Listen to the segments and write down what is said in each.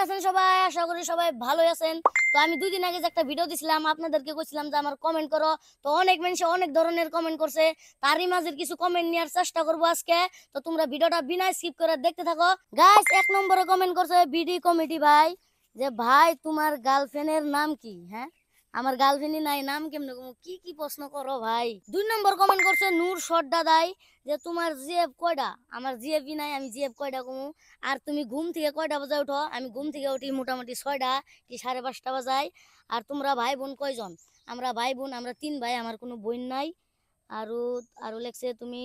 আছেন সবাই? আশা করি সবাই ভালোই আছেন। তো আমি 2 দিন আগে যে একটা ভিডিও দিছিলাম আপনাদেরকে কইছিলাম যে আমার কমেন্ট করো। তো অনেক মানুষ অনেক ধরনের কমেন্ট করছে। তারই মাঝের কিছু কমেন্ট নেওয়ার চেষ্টা করব আজকে। তো তোমরা ভিডিওটা বিনা স্কিপ করে দেখতে থাকো। গাইস 1 নম্বরে কমেন্ট করছে বিডি কমিটি ভাই যে ভাই তোমার গার্লফ্রেন্ডের নাম কি? হ্যাঁ, আমার গার্লফ্রেন্ডই নাই, নাম কেমনে কমু? কি কি প্রশ্ন করো ভাই। 2 নম্বর কমেন্ট করছে নূর শট দাদাই যে তোমার জিএফ কয়টা? আমার জিএফই নাই, আমি জিএফ কয়টা কমু? আর তুমি ঘুম থেকে কয়টা বাজে উঠো? আমি ঘুম থেকে উঠি মোটামুটি 6টা কি 5:30 বাজায়। আর তোমরা ভাই বোন কয়জন? আমরা ভাই বোন আমরা 3 ভাই, আমার কোনো বোন নাই। আরো আরো লেখছে তুমি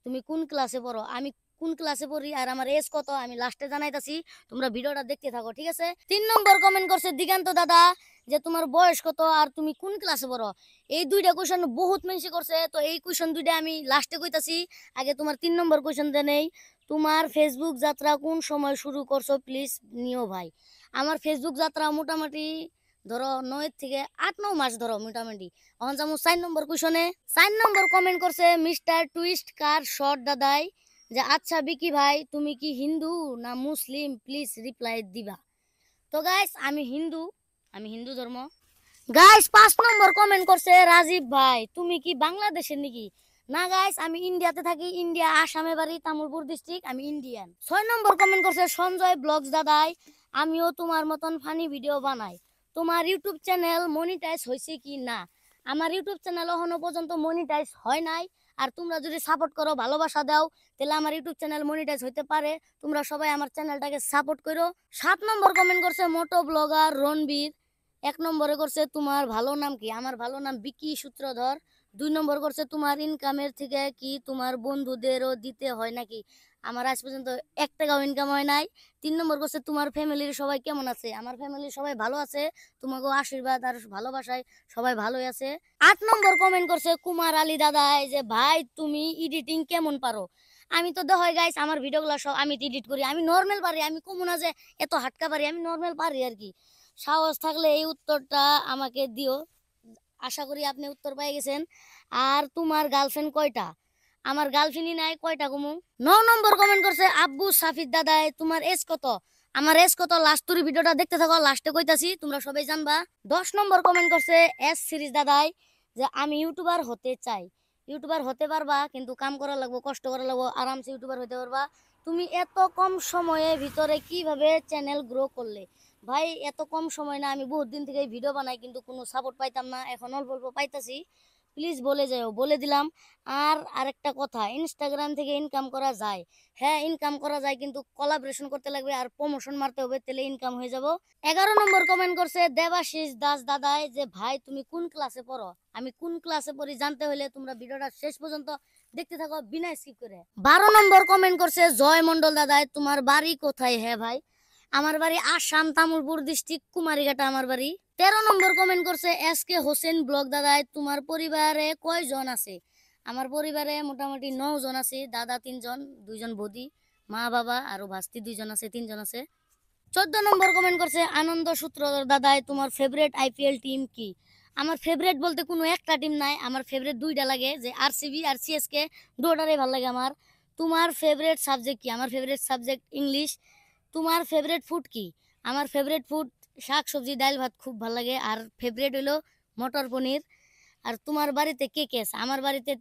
তুমি কোন ক্লাসে পড়ো? আমি কোন ক্লাসে পড়ি আর আমার এজ কত আমি লাস্টে জানাইতাছি। তোমরা ভিডিওটা দেখতে থাকো, ঠিক আছে? 3 নম্বর কমেন্ট করছে দিগান্ত দাদা যে তোমার বয়স কত আর তুমি কোন ক্লাসে পড়ো? এই দুইটা কোশ্চেন বহুত মানুষ করছে, তো এই কোশ্চেন দুইটা আমি লাস্টে কইতাছি। আগে তোমার 3 নম্বর কোশ্চেনটা নেই। তোমার ফেসবুক যাত্রা কোন সময় শুরু করছো প্লিজ নিও ভাই। আমার ফেসবুক যাত্রা মোটামুটি ধরো 9 থেকে 8-9 মাস ধরো মোটামুটি। এখন যাবো 4 নম্বর কোশ্চেনে। 4 নম্বর কমেন্ট করছে মিস্টার টুইস্ট কার শর্ট দাদাই যে আচ্ছা বিকি ভাই তুমি কি হিন্দু না মুসলিম প্লিজ রিপ্লাই দিবা। তো গাইস আমি হিন্দু, আমি হিন্দু ধর্ম। গাইস 5 নম্বর কমেন্ট করছে রাজীব ভাই তুমি কি বাংলাদেশের নাকি? না গাইস আমি ইন্ডিয়াতে থাকি, ইন্ডিয়া আসামে বাড়ি, তামুলপুর ডিস্ট্রিক্ট, আমি ইন্ডিয়ান। 6 নম্বর কমেন্ট করছে সঞ্জয় ব্লগস দাদাই আমিও তোমার মতন ফানি ভিডিও বানাই, তোমার ইউটিউব চ্যানেল মনিটাইজ হয়েছে কি না? আমার ইউটিউব চ্যানেল এখনো পর্যন্ত মনিটাইজ হয় নাই। আর তোমরা যদি সাপোর্ট করো ভালোবাসা দাও তাহলে আমার ইউটিউব চ্যানেল মনিটাইজ হইতে পারে। তোমরা সবাই আমার চ্যানেলটাকে সাপোর্ট করো। 7 নম্বর কমেন্ট করছে মোটো ব্লগার রণবীর। 1 নম্বরে করছে তোমার ভালো নাম কি? আমার ভালো নাম বিকি সূত্রধর। 2 নম্বর করছে তোমার ইনকামের থেকে কি তোমার বন্ধুদেরও দিতে হয় নাকি? আমার আজ পর্যন্ত 1 টাকাও ইনকাম হয় নাই। 3 নম্বর করছে তোমার ফ্যামিলির সবাই কেমন আছে? আমার ফ্যামিলির সবাই ভালো আছে, তোমাকেও আশীর্বাদ আর ভালোবাসায় সবাই ভালোই আছে। 8 নম্বর কমেন্ট করছে কুমার আলী দাদা যে ভাই তুমি এডিটিং কেমন পারো? আমি তো হয় গাইস আমার ভিডিওগুলো সব আমি এডিট করি, আমি নরমাল পারি, আমি কমু না যে এত হাটকা পারি, আমি নরমাল পারি আর কি। সাহস থাকলে এই উত্তরটা আমাকে দিও। আশা করি আপনি উত্তর পেয়ে গেছেন। আর তোমার গার্লফ্রেন্ড কয়টা? আমার গার্লফ্রেন্ডই নাই, কয়টা কমু? 9 নম্বর কমেন্ট করছে আব্বু সাফিদ দাদাই তোমার এজ কত? আমার এজ কত লাস্ট তুরি ভিডিওটা দেখতে থাকো, লাস্টে কইতাছি তোমরা সবাই জানবা। 10 নম্বর কমেন্ট করছে এস সিরিজ দাদাই যে আমি ইউটিউবার হতে চাই। ইউটিউবার হতে পারবা কিন্তু কাম করা লাগবে, কষ্ট করা লাগবে, আরামসে ইউটিউবার হতে পারবা। তুমি এত কম সময়ের ভিতরে কিভাবে চ্যানেল গ্রো করলে? ভাই এত কম সময় না, আমি বহুত দিন থেকে ভিডিও বানাই কিন্তু কোনো সাপোর্ট পাইতাম না, এখন অল্প অল্প পাইতাছি। প্লিজ বলে যাও, বলে দিলাম। আর আরেকটা কথা, ইনস্টাগ্রাম থেকে ইনকাম করা যায়। হ্যাঁ ইনকাম করা যায় কিন্তু কোলাবরেশন করতে লাগবে আর প্রমোশন মারতে হবে, তাহলে ইনকাম হয়ে যাব। 11 নম্বর কমেন্ট করছে দেবাশিস দাস দাদাই যে ভাই তুমি কোন ক্লাসে পড়ো? আমি কোন ক্লাসে পড়ি জানতে হলে তোমরা ভিডিওটা শেষ পর্যন্ত দেখতে থাকো বিনা স্কিপ করে। 12 নম্বর কমেন্ট করছে জয় মন্ডল দাদাই তোমার বাড়ি কোথায়? হ্যাঁ ভাই আমার বাড়ি আসাম তামুলপুর ডিস্ট্রিক্ট কুমারীঘাটা আমার বাড়ি। 13 নম্বর কমেন্ট করছে এস কে হোসেন ব্লগ দাদাই তোমার পরিবারে কয়জন আছে? আমার পরিবারে মোটামুটি 9 জন আছে, দাদা 3 জন, 2 জন বৌদি, মা বাবা আর ভাস্তি 2 জন আছে, 3 জন আছে। 14 নম্বর কমেন্ট করছে আনন্দ সূত্রধর দাদাই তোমার ফেভারিট আইপিএল টিম কি? আমার ফেভারিট বলতে কোনো একটা টিম নাই, আমার ফেভারিট দুইটা লাগে যে আরসিবি আর সিএসকে, দুটোটাই ভালো লাগে আমার। তোমার ফেভারিট সাবজেক্ট কি? আমার ফেভারিট সাবজেক্ট ইংলিশ। তোমার ফেভারিট ফুড কি? আমার ফেভারিট ফুড শাক সবজি ডাল ভাত খুব ভালো লাগে, আর ফেভারিট হলো মটর পনির। আর তোমার বাড়িতে কে কে আছে? আমার বাড়িতে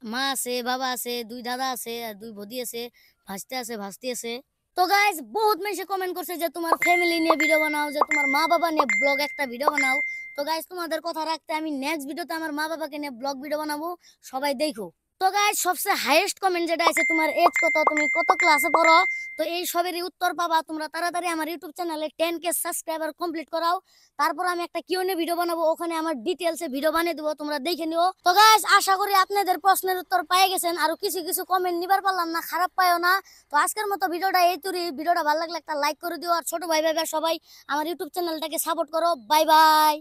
মা আছে, বাবা আছে, 2 দাদা আছে আর 2 বৌদি আছে, ভাস্তে আছে ভাস্তি আছে। তো গাইস বহুত মেসে কমেন্ট করছে যে তোমার ফ্যামিলি নিয়ে ভিডিও বানাও, যে তোমার মা বাবা নিয়ে ব্লগ একটা ভিডিও বানাও। তো গাইস তোমাদের কথা রাখতে আমি নেক্সট ভিডিওতে আমার মা বাবাকে নিয়ে ব্লগ ভিডিও বানাবো, সবাই দেখো। তো গাইস সবচেয়ে হাইয়েস্ট কমেন্ট যেটা আছে তোমার এজ কত, তুমি কত ক্লাসে পড়ো? তো এই সবেরই উত্তর পাবা তোমরা তাড়াতাড়ি আমার ইউটিউব চ্যানেলে 10K সাবস্ক্রাইবার কমপ্লিট করাও। তারপর আমি একটা কিউএনএ ভিডিও বানাবো, ওখানে আমার ডিটেইলসে ভিডিও বানিয়ে দেবো, তোমরা দেখে নিও। তো গাইস আশা করি আপনাদের প্রশ্নের উত্তর পেয়ে গেছেন, আর কিছু কিছু কমেন্ট নিবার পারলাম না, খারাপ পায়ও না। তো আজকের মতো ভিডিওটা এই তুরি, ভিডিওটা ভালো লাগলে একটা লাইক করে দিও, আর ছোট ভাই ভাই সবাই আমার ইউটিউব চ্যানেলটাকে সাপোর্ট করো। Bye bye.